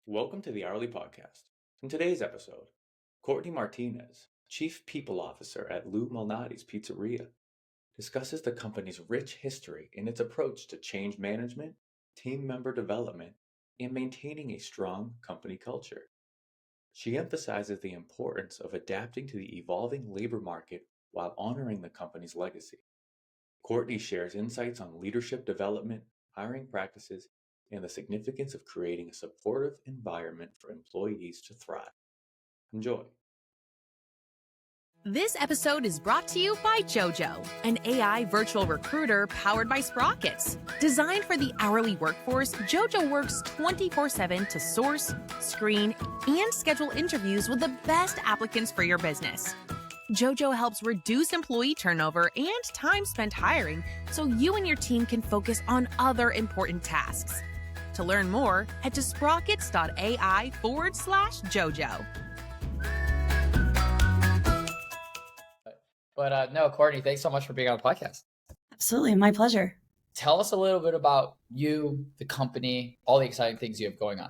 Welcome to the Hourly Podcast. In today's episode, Courtney Martinez, Chief People Officer at Lou Malnati's Pizzeria, discusses the company's rich history in its approach to change management, team member development, and maintaining a strong company culture. She emphasizes the importance of adapting to the evolving labor market while honoring the company's legacy. Courtney shares insights on leadership development, hiring practices, and the significance of creating a supportive environment for employees to thrive. Enjoy. This episode is brought to you by JoJo, an AI virtual recruiter powered by Sprockets. Designed for the hourly workforce, JoJo works 24/7 to source, screen, and schedule interviews with the best applicants for your business. JoJo helps reduce employee turnover and time spent hiring so you and your team can focus on other important tasks. To learn more, head to sprockets.ai/JoJo. But no, Courtney, thanks so much for being on the podcast. Absolutely. My pleasure. Tell us a little bit about you, the company, all the exciting things you have going on.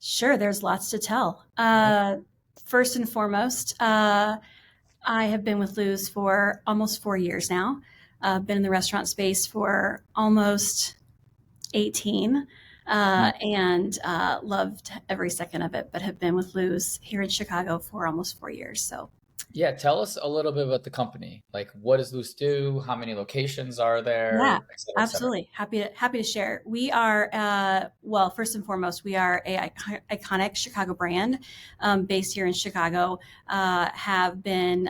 Sure. There's lots to tell. First and foremost, I have been with Lou's for almost 4 years now. Been in the restaurant space for almost 18 and loved every second of it, but have been with Lou's here in Chicago for almost 4 years. So Yeah, tell us a little bit about the company. Like, what does Luce do? How many locations are there? yeah, Et cetera, et cetera. absolutely. Happy to share. We are, well, first and foremost, we are a iconic Chicago brand based here in Chicago, have been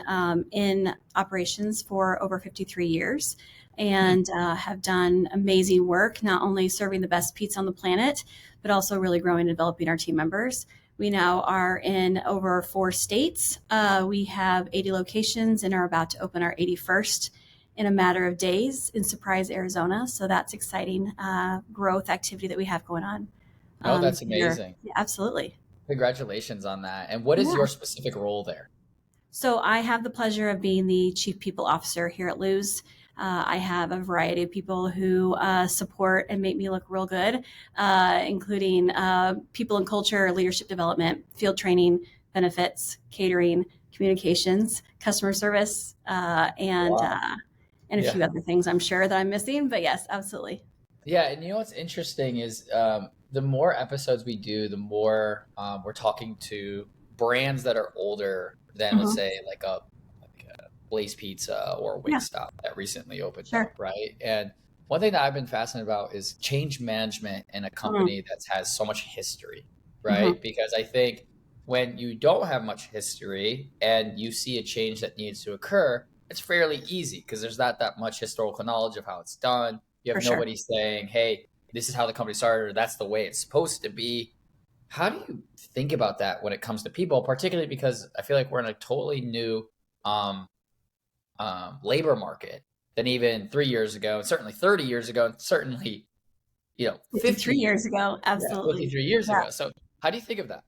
in operations for over 53 years and have done amazing work, not only serving the best pizza on the planet, but also really growing and developing our team members. We now are in over 4 states. We have 80 locations and are about to open our 81st in a matter of days in Surprise, Arizona. So that's exciting growth activity that we have going on. Oh, that's here. amazing. Yeah, absolutely. Congratulations on that. And what is Yeah. your specific role there? So I have the pleasure of being the Chief People Officer here at Lou's. I have a variety of people who support and make me look real good, including people and culture, leadership development, field training, benefits, catering, communications, customer service, and Wow. and a Yeah. few other things I'm sure that I'm missing. But yes, absolutely. Yeah, and you know what's interesting is the more episodes we do, the more we're talking to brands that are older than, let's say, like a Blaze Pizza or Yeah. Wingstop that recently opened Sure. up, right? And one thing that I've been fascinated about is change management in a company that has so much history, right? Because I think when you don't have much history and you see a change that needs to occur, it's fairly easy because there's not that much historical knowledge of how it's done. You have For sure. nobody saying, hey, this is how the company started, or that's the way it's supposed to be. How do you think about that when it comes to people, particularly because I feel like we're in a totally new labor market than even 3 years ago, and certainly 30 years ago, and certainly, 53 years ago. Absolutely. 53 years Yeah. ago. So how do you think of that?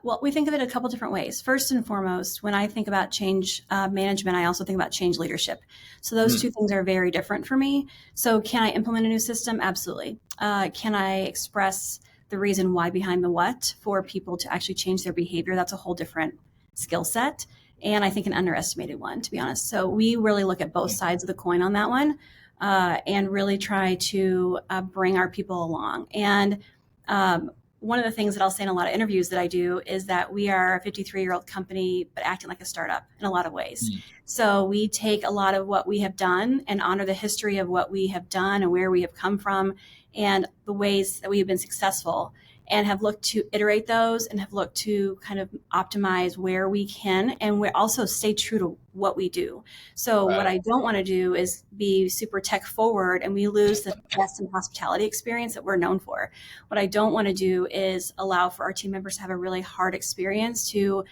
Well, we think of it a couple different ways. First and foremost, when I think about change management, I also think about change leadership. So those two things are very different for me. So can I implement a new system? Absolutely. Can I express the reason why behind the what for people to actually change their behavior? That's a whole different skill set. And I think an underestimated one, to be honest. So we really look at both sides of the coin on that one and really try to bring our people along. And one of the things that I'll say in a lot of interviews that I do is that we are a 53-year-old company, but acting like a startup in a lot of ways. So we take a lot of what we have done and honor the history of what we have done and where we have come from and the ways that we have been successful, and have looked to iterate those and have looked to kind of optimize where we can, and we also stay true to what we do. So what I don't want to do is be super tech forward and we lose the best in hospitality experience that we're known for. What I don't want to do is allow for our team members to have a really hard experience to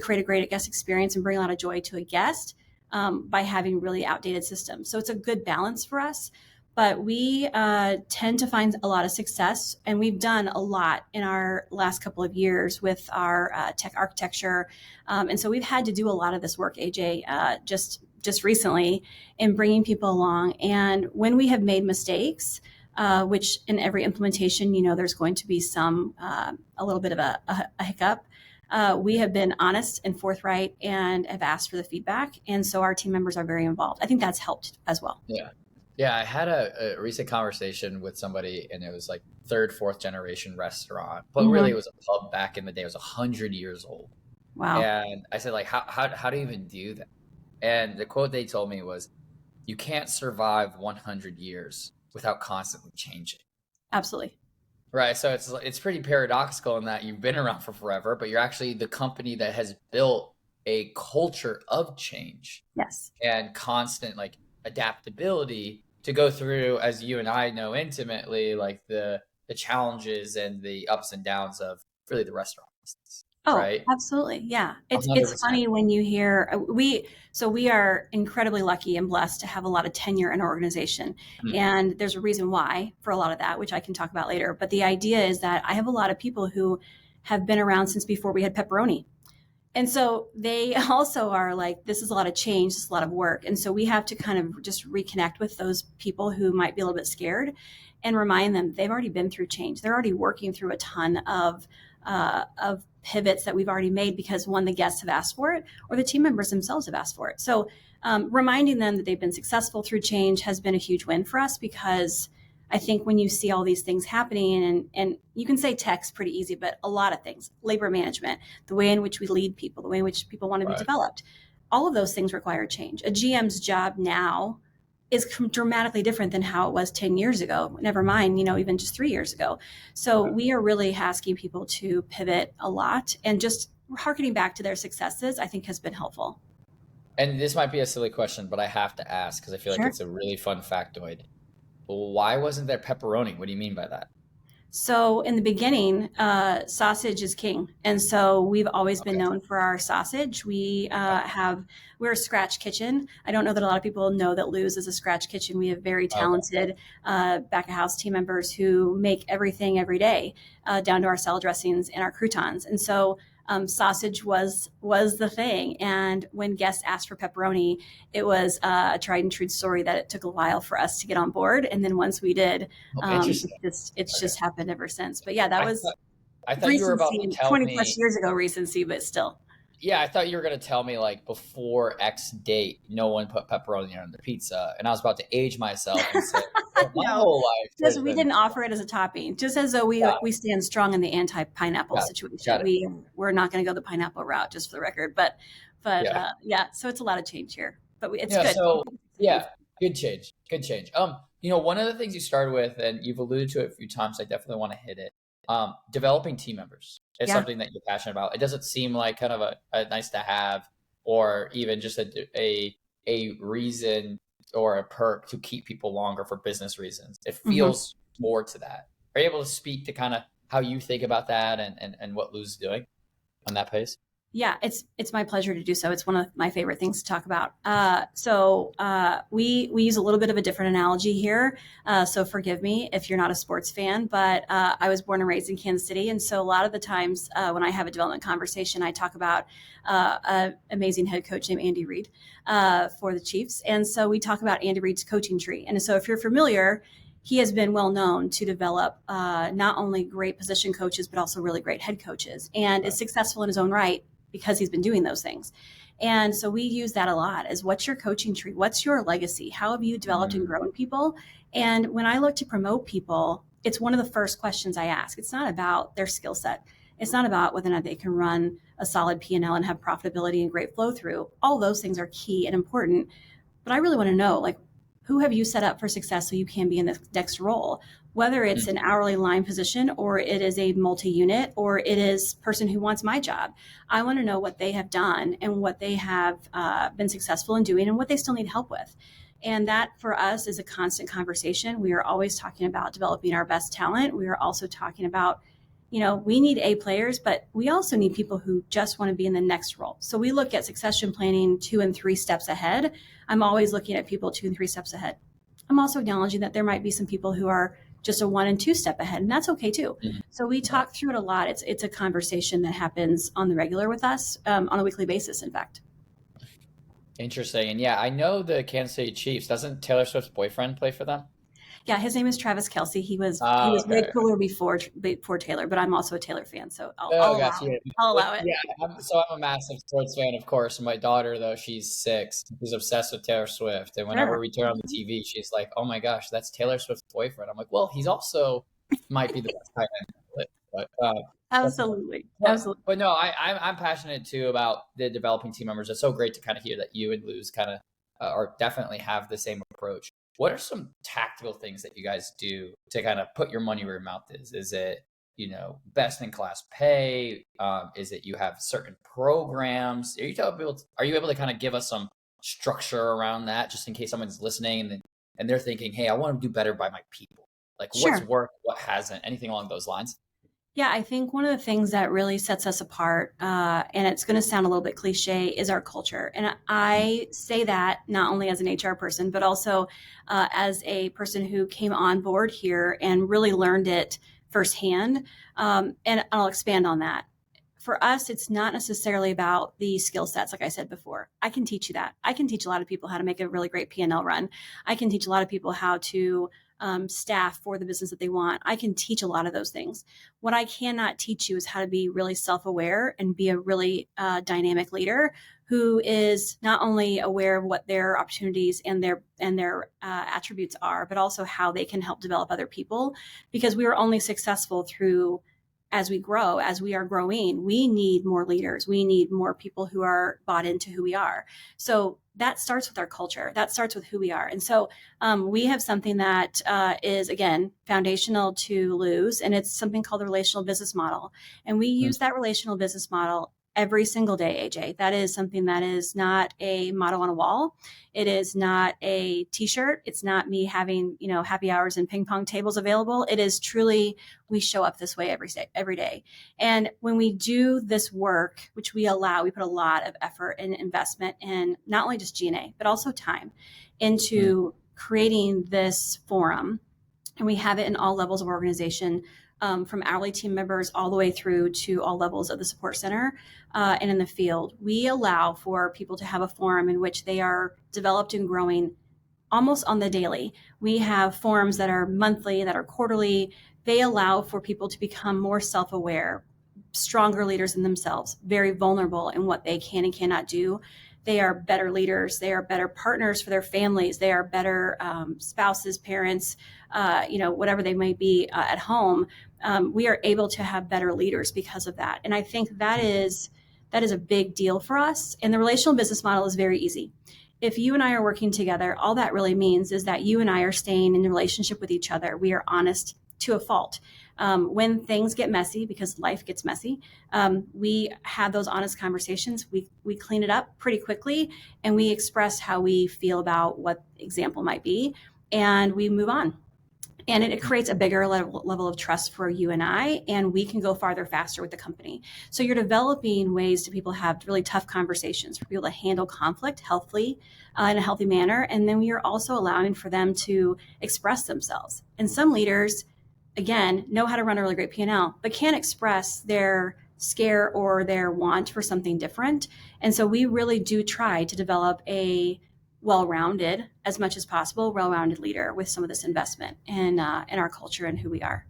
create a great guest experience and bring a lot of joy to a guest by having really outdated systems. So it's a good balance for us. But we tend to find a lot of success, and we've done a lot in our last couple of years with our tech architecture. And so we've had to do a lot of this work, AJ, just recently in bringing people along. And when we have made mistakes, which in every implementation, there's going to be some, a little bit of a hiccup. We have been honest and forthright and have asked for the feedback. And so our team members are very involved. I think that's helped as well. Yeah. Yeah. I had a recent conversation with somebody, and it was like third, fourth generation restaurant, but really it was a pub back in the day. It was 100 years old. Wow. And I said, like, how do you even do that? And the quote they told me was, you can't survive 100 years without constantly changing. Absolutely. Right. So it's pretty paradoxical in that you've been around for forever, but you're actually the company that has built a culture of change. Yes. And constant like adaptability to go through, as you and I know intimately, like the challenges and the ups and downs of really the restaurant business. Oh, right? Absolutely. Yeah. It's 100%. funny when you hear we are incredibly lucky and blessed to have a lot of tenure in our organization. And there's a reason why for a lot of that, which I can talk about later. But the idea is that I have a lot of people who have been around since before we had pepperoni. And so they also are like, this is a lot of change, this is a lot of work. And so we have to kind of just reconnect with those people who might be a little bit scared and remind them they've already been through change. They're already working through a ton of pivots that we've already made because one, the guests have asked for it, or the team members themselves have asked for it. So reminding them that they've been successful through change has been a huge win for us, because I think when you see all these things happening, and you can say tech's pretty easy, but a lot of things, labor management, the way in which we lead people, the way in which people want to be developed, all of those things require change. A GM's job now is dramatically different than how it was 10 years ago, never mind, even just 3 years ago. So we are really asking people to pivot a lot, and just harkening back to their successes, I think has been helpful. And this might be a silly question, but I have to ask because I feel like it's a really fun factoid. Why wasn't there pepperoni? What do you mean by that? So in the beginning, sausage is king. And so we've always been known for our sausage. We're a scratch kitchen. I don't know that a lot of people know that Lou's is a scratch kitchen. We have very talented back of house team members who make everything every day, down to our salad dressings and our croutons. And so sausage was the thing. And when guests asked for pepperoni, it was a tried and true story that it took a while for us to get on board. And then once we did, it's just happened ever since. But yeah, that was I thought you were about to tell 20 me, plus years ago recency, but still. Yeah, I thought you were going to tell me like before X date, no one put pepperoni on the pizza. And I was about to age myself and say, my whole life. Because we didn't offer it as a topping, just as though we stand strong in the anti-pineapple situation. We're not going to go the pineapple route, just for the record. But so it's a lot of change here. But it's good. So, good change. Good change. One of the things you started with, and you've alluded to it a few times, I definitely want to hit it. Developing team members is something that you're passionate about. It doesn't seem like kind of a nice to have, or even just a reason or a perk to keep people longer for business reasons. It feels more to that. Are you able to speak to kind of how you think about that and what Lou's doing on that pace? Yeah, it's my pleasure to do so. It's one of my favorite things to talk about. We use a little bit of a different analogy here. So forgive me if you're not a sports fan, but I was born and raised in Kansas City. And so a lot of the times when I have a development conversation, I talk about an amazing head coach named Andy Reid for the Chiefs. And so we talk about Andy Reid's coaching tree. And so if you're familiar, he has been well known to develop not only great position coaches, but also really great head coaches, and is successful in his own right because he's been doing those things. And so we use that a lot as, what's your coaching tree? What's your legacy? How have you developed and grown people? And when I look to promote people, it's one of the first questions I ask. It's not about their skill set. It's not about whether or not they can run a solid P&L and have profitability and great flow through. All those things are key and important. But I really want to know, like, who have you set up for success so you can be in the next role? Whether it's an hourly line position, or it is a multi-unit, or it is person who wants my job. I want to know what they have done and what they have been successful in doing and what they still need help with. And that for us is a constant conversation. We are always talking about developing our best talent. We are also talking about, we need A players, but we also need people who just want to be in the next role. So we look at succession planning 2 and 3 steps ahead. I'm always looking at people 2 and 3 steps ahead. I'm also acknowledging that there might be some people who are just a 1 and 2 step ahead, and that's okay too. So we talk through it a lot. It's a conversation that happens on the regular with us, on a weekly basis, in fact. Interesting. And yeah, I know the Kansas City Chiefs. Doesn't Taylor Swift's boyfriend play for them? Yeah, his name is Travis Kelsey. He was way Okay. cooler before Taylor, but I'm also a Taylor fan, so Oh, I'll allow gotcha. it. I'll allow it. Yeah, I'm a massive sports fan, of course. And my daughter, though, she's 6. She's obsessed with Taylor Swift. And whenever Sure. we turn on the TV, she's like, "Oh my gosh, that's Taylor Swift's boyfriend." I'm like, "Well, he's also might be the best tight end in the league." That's the point. Absolutely. But, Absolutely. but no, I'm passionate too about the developing team members. It's so great to kind of hear that you and Luz kind of are definitely have the same approach. What are some tactical things that you guys do to kind of put your money where your mouth is? Is it, best in class pay? Is it you have certain programs? Are you able to kind of give us some structure around that, just in case someone's listening and they're thinking, hey, I want to do better by my people? Like what's Sure. worked, what hasn't, anything along those lines? Yeah, I think one of the things that really sets us apart, and it's going to sound a little bit cliche, is our culture. And I say that not only as an HR person, but also as a person who came on board here and really learned it firsthand. And I'll expand on that. For us, it's not necessarily about the skill sets, like I said before. I can teach you that. I can teach a lot of people how to make a really great P&L run. I can teach a lot of people how to staff for the business that they want. I can teach a lot of those things. What I cannot teach you is how to be really self-aware and be a really dynamic leader who is not only aware of what their opportunities and their attributes are, but also how they can help develop other people. Because we are only successful through as we grow, as we are growing, we need more leaders. We need more people who are bought into who we are. So that starts with our culture. That starts with who we are. And so we have something that is, again, foundational to Luz, and it's something called the relational business model. And we use that relational business model every single day, AJ. That is something that is not a motto on a wall. It is not a t-shirt. It's not me having, happy hours and ping pong tables available. It is truly, we show up this way every day. And when we do this work, which we put a lot of effort and investment in not only just G&A, but also time into creating this forum. And we have it in all levels of organization, from hourly team members all the way through to all levels of the support center and in the field. We allow for people to have a forum in which they are developed and growing almost on the daily. We have forums that are monthly, that are quarterly. They allow for people to become more self-aware, stronger leaders in themselves, very vulnerable in what they can and cannot do. They are better leaders. They are better partners for their families. They are better spouses, parents, whatever they might be at home. We are able to have better leaders because of that. And I think that is a big deal for us. And the relational business model is very easy. If you and I are working together, all that really means is that you and I are staying in a relationship with each other. We are honest to a fault. When things get messy, because life gets messy, we have those honest conversations. We clean it up pretty quickly, and we express how we feel about what the example might be, and we move on. And it creates a bigger level of trust for you and I, and we can go farther faster with the company. So you're developing ways to people have really tough conversations, for people to handle conflict healthily in a healthy manner. And then we are also allowing for them to express themselves. And some leaders, again, know how to run a really great P&L, but can't express their scare or their want for something different. And so we really do try to develop a well-rounded, as much as possible, well-rounded leader with some of this investment in our culture and who we are.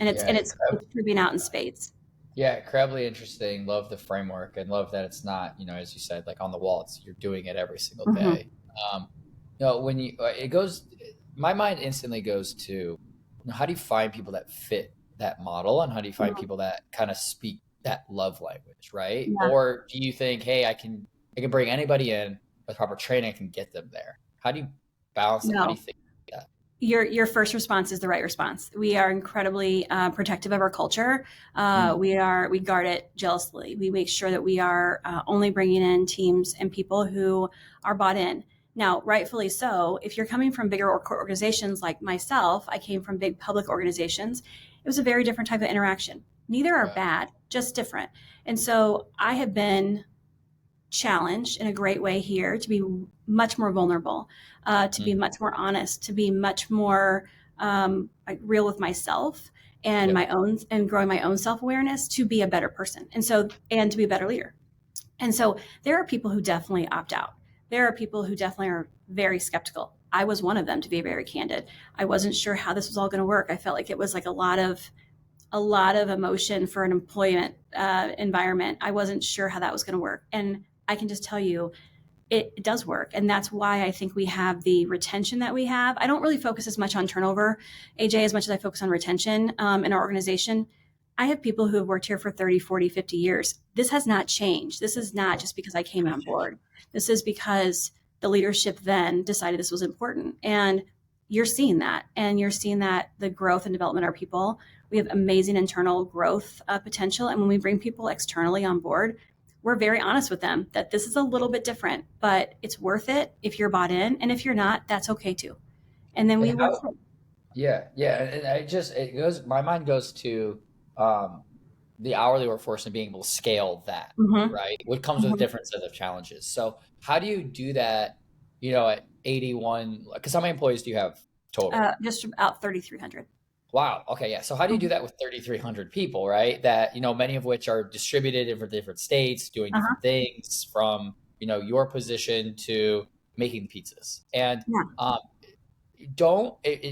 And it's proving out in spades. Yeah, incredibly interesting. Love the framework and love that it's not, as you said, like on the wall. You're doing it every single day. When my mind instantly goes to, how do you find people that fit that model, and how do you find people that kind of speak that love language, right? Yeah. Or do you think, hey, I can bring anybody in with proper training, I can get them there? How do you balance that? No. How do you think that? Your first response is the right response. We are incredibly protective of our culture. We guard it jealously. We make sure that we are only bringing in teams and people who are bought in. Now, rightfully so, if you're coming from bigger organizations like myself, I came from big public organizations, it was a very different type of interaction. Neither are bad, just different. And so I have been challenged in a great way here to be much more vulnerable, to be much more honest, to be much more real with myself and my own, and growing my own self-awareness to be a better person. And to be a better leader. And so there are people who definitely opt out. There are people who definitely are very skeptical. I was one of them, to be very candid. I wasn't sure how this was all going to work. I felt like it was like a lot of emotion for an employment environment. I wasn't sure how that was going to work. And I can just tell you, it does work. And that's why I think we have the retention that we have. I don't really focus as much on turnover, AJ, as much as I focus on retention in our organization. I have people who have worked here for 30, 40, 50 years. This has not changed. This is not just because I came on board. This is because the leadership then decided this was important. And you're seeing that. And you're seeing that the growth and development of our people. We have amazing internal growth potential. And when we bring people externally on board, we're very honest with them that this is a little bit different, but it's worth it if you're bought in. And if you're not, that's okay too. And then we work. Yeah. And my mind goes to the hourly workforce and being able to scale that, right? What comes with different set of challenges. So how do you do that, at 81, because how many employees do you have total? Just about 3,300. Wow. Okay. Yeah. So how do you do that with 3,300 people, right? That, many of which are distributed in different states, doing different things from, your position to making pizzas. And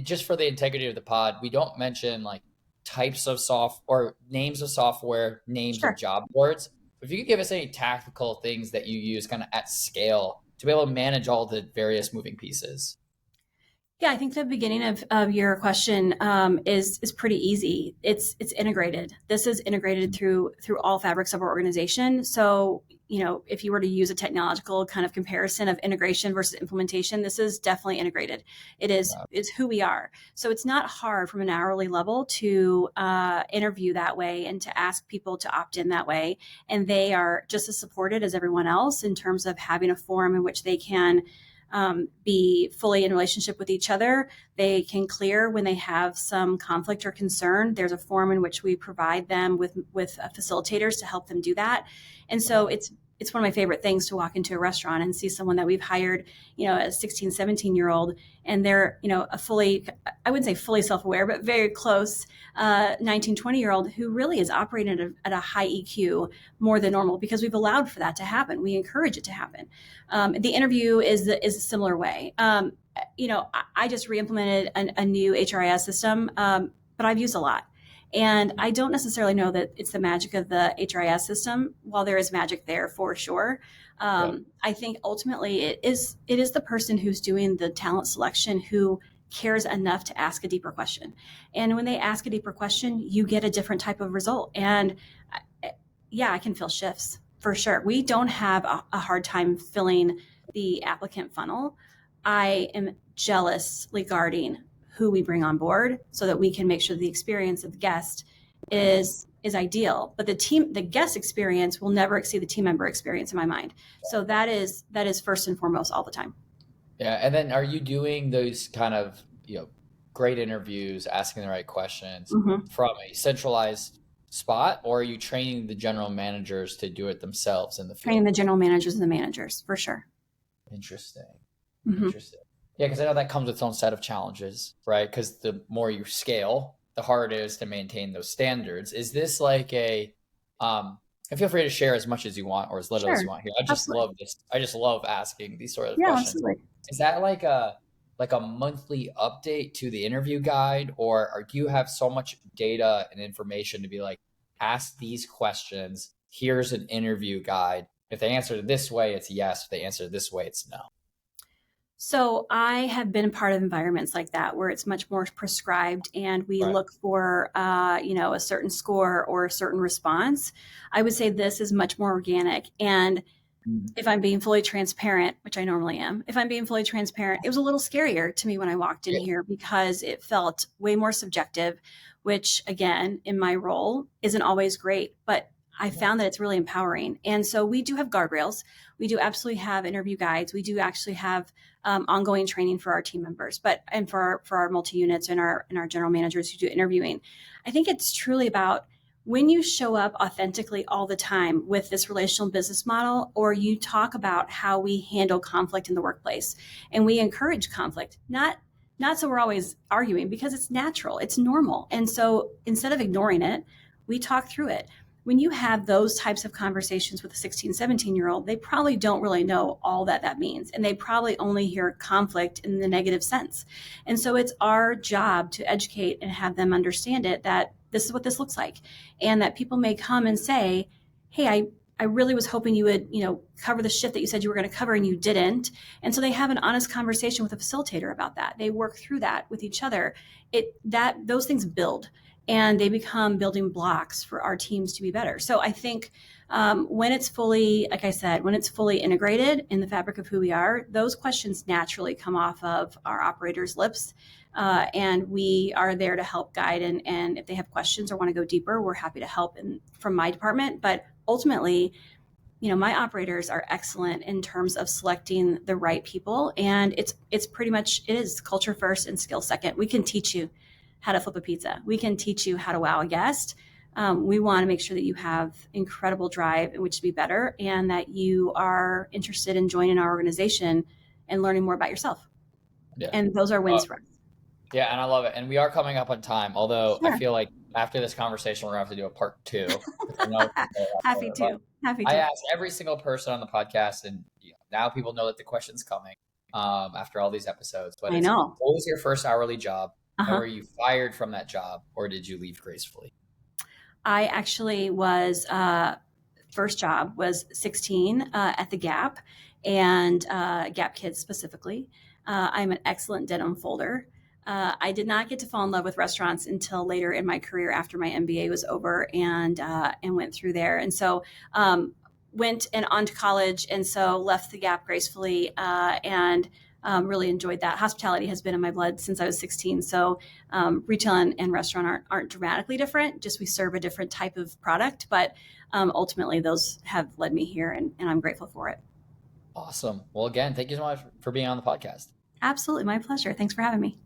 just for the integrity of the pod, we don't mention like types of or names of software, names of job boards. If you could give us any tactical things that you use kind of at scale to be able to manage all the various moving pieces. Yeah, I think the beginning of your question is pretty easy. It's integrated. This is integrated through all fabrics of our organization. So, if you were to use a technological kind of comparison of integration versus implementation, this is definitely integrated. It's who we are. So it's not hard from an hourly level to interview that way and to ask people to opt in that way. And they are just as supported as everyone else in terms of having a forum in which they can be fully in relationship with each other. They can clear when they have some conflict or concern. There's a forum in which we provide them with facilitators to help them do that. And so it's one of my favorite things to walk into a restaurant and see someone that we've hired, a 16, 17-year-old, and they're, a fully, I wouldn't say fully self-aware, but very close 19, 20-year-old who really is operating at a high EQ more than normal because we've allowed for that to happen. We encourage it to happen. The interview is a similar way. I just re-implemented a new HRIS system, but I've used a lot. And I don't necessarily know that it's the magic of the HRIS system, while there is magic there for sure. I think ultimately it is the person who's doing the talent selection who cares enough to ask a deeper question. And when they ask a deeper question, you get a different type of result. And I can fill shifts for sure. We don't have a hard time filling the applicant funnel. I am jealously guarding who we bring on board so that we can make sure the experience of the guest is ideal. But the guest experience will never exceed the team member experience in my mind. So that is first and foremost all the time. Yeah. And then are you doing those kind of, great interviews, asking the right questions from a centralized spot, or are you training the general managers to do it themselves in the field? Training the general managers and the managers for sure. Interesting. Yeah, because I know that comes with its own set of challenges, right? Because the more you scale, the harder it is to maintain those standards. Is this like and feel free to share as much as you want or as little as you want here. I just love this. I just love asking these sort of questions. Absolutely. Is that like a monthly update to the interview guide, or do you have so much data and information to be like, ask these questions, here's an interview guide. If they answer this way, it's yes. If they answer this way, it's no. So I have been a part of environments like that where it's much more prescribed and we look for, a certain score or a certain response. I would say this is much more organic. And if I'm being fully transparent, which I normally am, if I'm being fully transparent, it was a little scarier to me when I walked in here because it felt way more subjective, which again, in my role isn't always great, but I found that it's really empowering. And so we do have guardrails. We do absolutely have interview guides. We do actually have ongoing training for our team members, and for our multi-units and our general managers who do interviewing. I think it's truly about when you show up authentically all the time with this relational business model, or you talk about how we handle conflict in the workplace, and we encourage conflict, not so we're always arguing, because it's natural, it's normal. And so instead of ignoring it, we talk through it. when you have those types of conversations with a 16, 17-year-old, they probably don't really know all that that means. And they probably only hear conflict in the negative sense. And so it's our job to educate and have them understand it, that this is what this looks like. And that people may come and say, hey, I really was hoping you would, cover the shift that you said you were going to cover and you didn't. And so they have an honest conversation with a facilitator about that. They work through that with each other. Those things build, and they become building blocks for our teams to be better. So I think when it's fully, like I said, when it's fully integrated in the fabric of who we are, those questions naturally come off of our operators' lips. And we are there to help guide. And if they have questions or want to go deeper, we're happy to help from my department. But ultimately, my operators are excellent in terms of selecting the right people. And it's pretty much, it is culture first and skill second. We can teach you how to flip a pizza. We can teach you how to wow a guest. We want to make sure that you have incredible drive in which to be better, and that you are interested in joining our organization and learning more about yourself. Yeah. And those are wins for us. Yeah, and I love it. And we are coming up on time, although sure. I feel like after this conversation, we're going to have to do a part 2. Happy to. I ask every single person on the podcast, and now people know that the question's coming after all these episodes. But I know. What was your first hourly job? And were you fired from that job, or did you leave gracefully? I actually was, first job was 16 at the Gap, and Gap Kids specifically. I'm an excellent denim folder. I did not get to fall in love with restaurants until later in my career, after my MBA was over, and went through there. And so went and on to college, and so left the Gap gracefully, and really enjoyed that. Hospitality has been in my blood since I was 16. So retail and restaurant aren't dramatically different, just we serve a different type of product. But ultimately, those have led me here, and I'm grateful for it. Awesome. Well, again, thank you so much for being on the podcast. Absolutely. My pleasure. Thanks for having me.